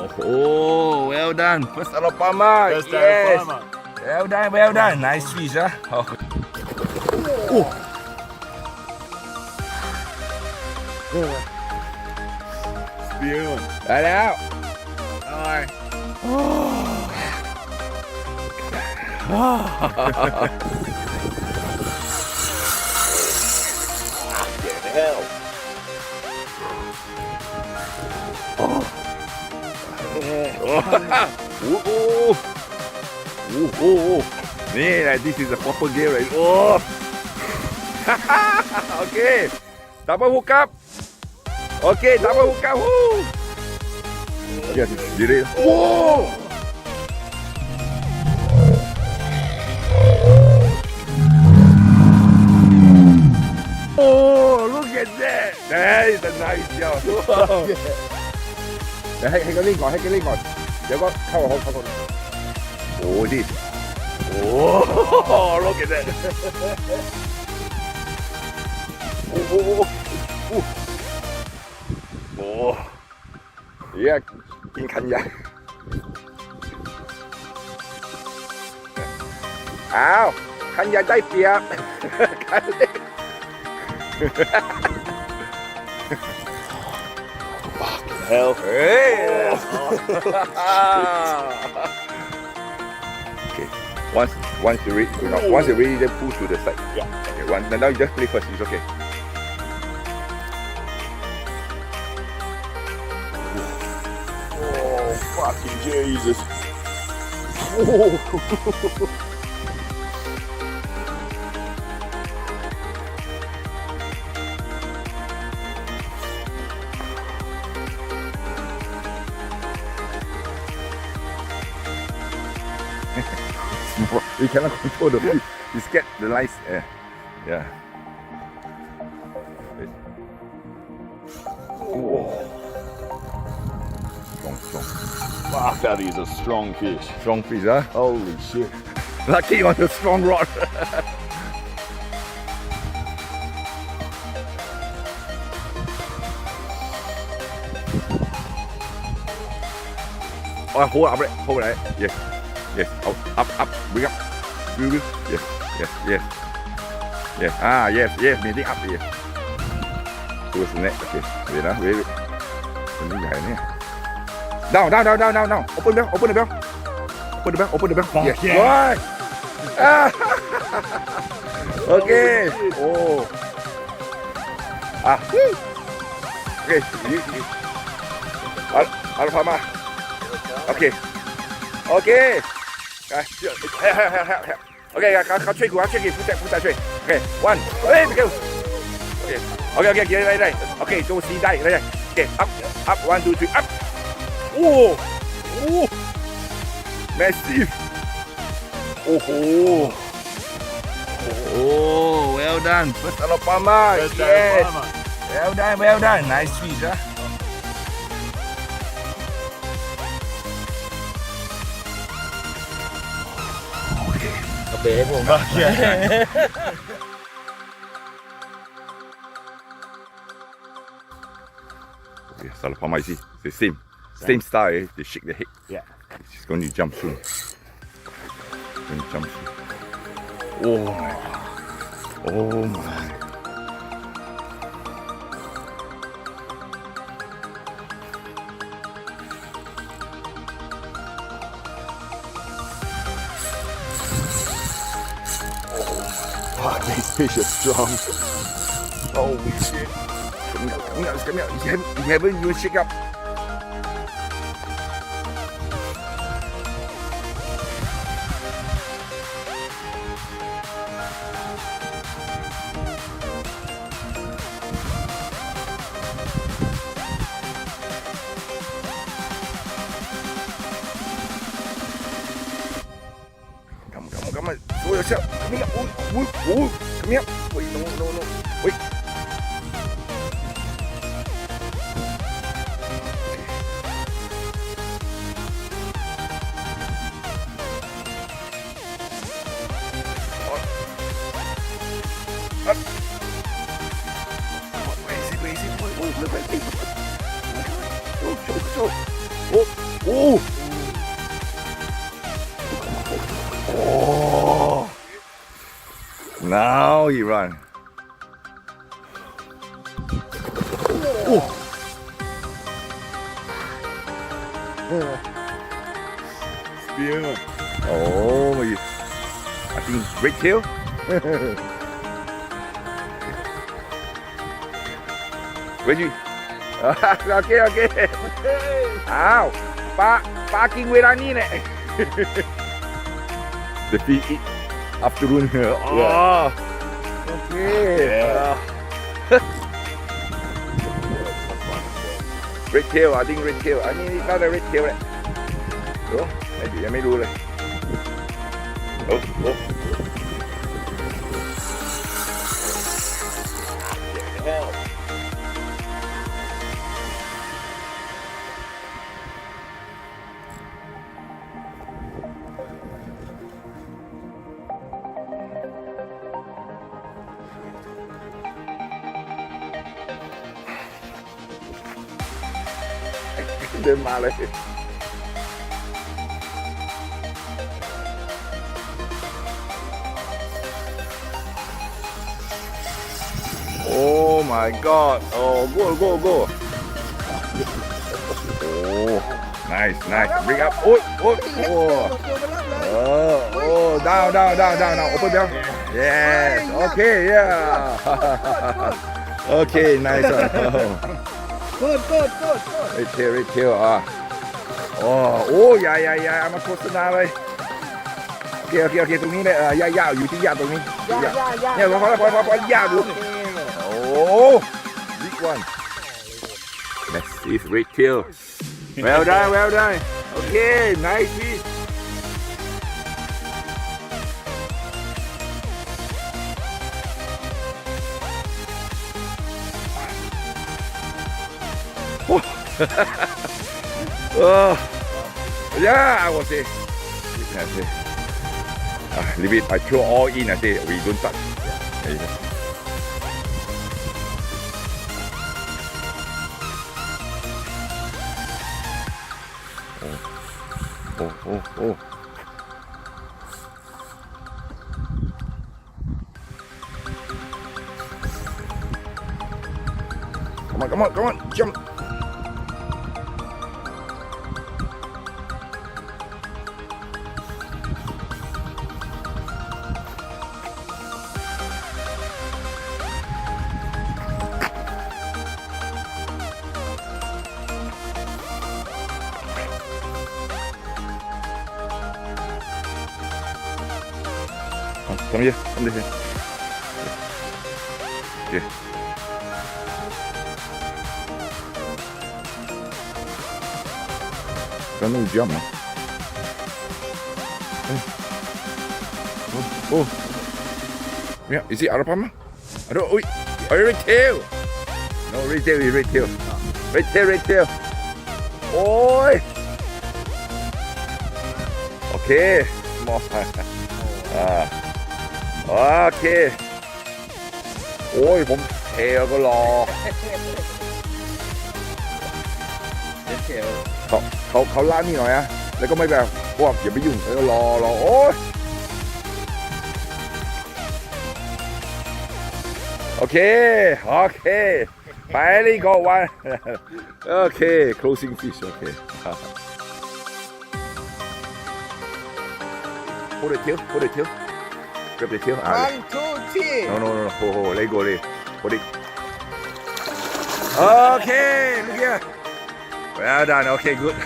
Oh, well done. First Alabama. First Yes. Alabama. Well done. Nice fish, huh? Oh. Spewing. ได้แล้ว Hell. โอ้โหนี่แหละ this is a proper game เลยโอ้ โอเคดับเบิลฮุกครับโอเคดับเบิลฮุกครับฮู้เดี๋ยวโอ้ Oh, look at that! That is a nice job. เดี๋ยวให้เขาเล่นก่อนให้เขาเล่นก่อนเดี๋ยวก็เข้าเขาก่อนโอ้ดิโอ้ look at that โอ้โหโอ้เฮียกินคันใหญ่อ้าวคันใหญ่ได้เปรียบคันเล็กHell. Hey! Okay. Once you ready, once you ready, then push to the side. Yeah. Okay. Now you just play first. It's okay. Oh, fucking Jesus. Oh. You cannot control the fish. You scared the lice. Yeah. Strong. Fuck, that is a strong fish. Strong fish, huh? Holy shit. Lucky on the strong rod. Oh, hold it. Yes. Up. Bring up. Yes. Yes. Meeting up. Yes. Towards the net. Okay. Wait. มันใหญ่เนี่ย Down. Open the bell. Yes. Good. Okay. Oh. Okay. Alabama. Okay. Help. Okay, เขาช่วยกูผู้ชายช่วย Okay, one. Hey, go. Okay, ได้ Okay, ตัวซีได้ Okay, up, 1, 2, 3, up. Oh, massive. Oh, well done. First Alabama. First Yes. Alabama. Well done. Nice fish, huh? Okay, Alabama is the same style. They shake the head. Yeah. She's going to jump soon. Oh my. Fuck, these fish are strong. Holy shit. Come out. You haven't even shake up. Come on. Show yourself. Come here. Come here. Wait, no. Wait. Where is it? Wait. Show. Oh. Oh. Oh. Now he run. Oh. Spear. Oh, I think red tail. Reggie. Okay, okay. อ้าวปลากินเวลานี้เนี่ย The fish eat afternoon here. Oh. Okay. Red tail, I think red tail. อันนี้น่าจะ red tail แหละเดี๋ยวยังไม่รู้เลยโอ้โห เดินมาเลย Oh my god. Oh, go. Oh, nice. Bring up. Oh. Oh, down. Open down. Yes. Okay, yeah. Okay, nice one. Good. Red tail อ่ะโอ้ยเอามาโฆษณาเลยโอเคตรงนี้เลยย่าอยู่ที่ย่าตรงนี้เนี่ยพอย่าดูโอ้ big one that is red tail well done okay nice fish Oh, yeah, I was say. Leave it. I throw all in. I say we don't touch. There you go. Oh. Come on, jump. Come here. Okay. Got no jump, man. Oh. Yeah, is it Arapama? I don't. Wait. Red tail. No, red tail. Red tail. Oi. Okay. More. โอเคโอ้ยผมเทก็รอเขาล้างนี่หน่อยอะแล้วก็ไม่แบบพวกอย่าไปยุ่งแล้วก็รอโอ้ยโอเคไปเลยก็วันโอเค closing fish โอเคHold it till. Grab the tail. 1, 2, 3. No. Let go. Hold it. Okay, look here. Well done. Okay, good.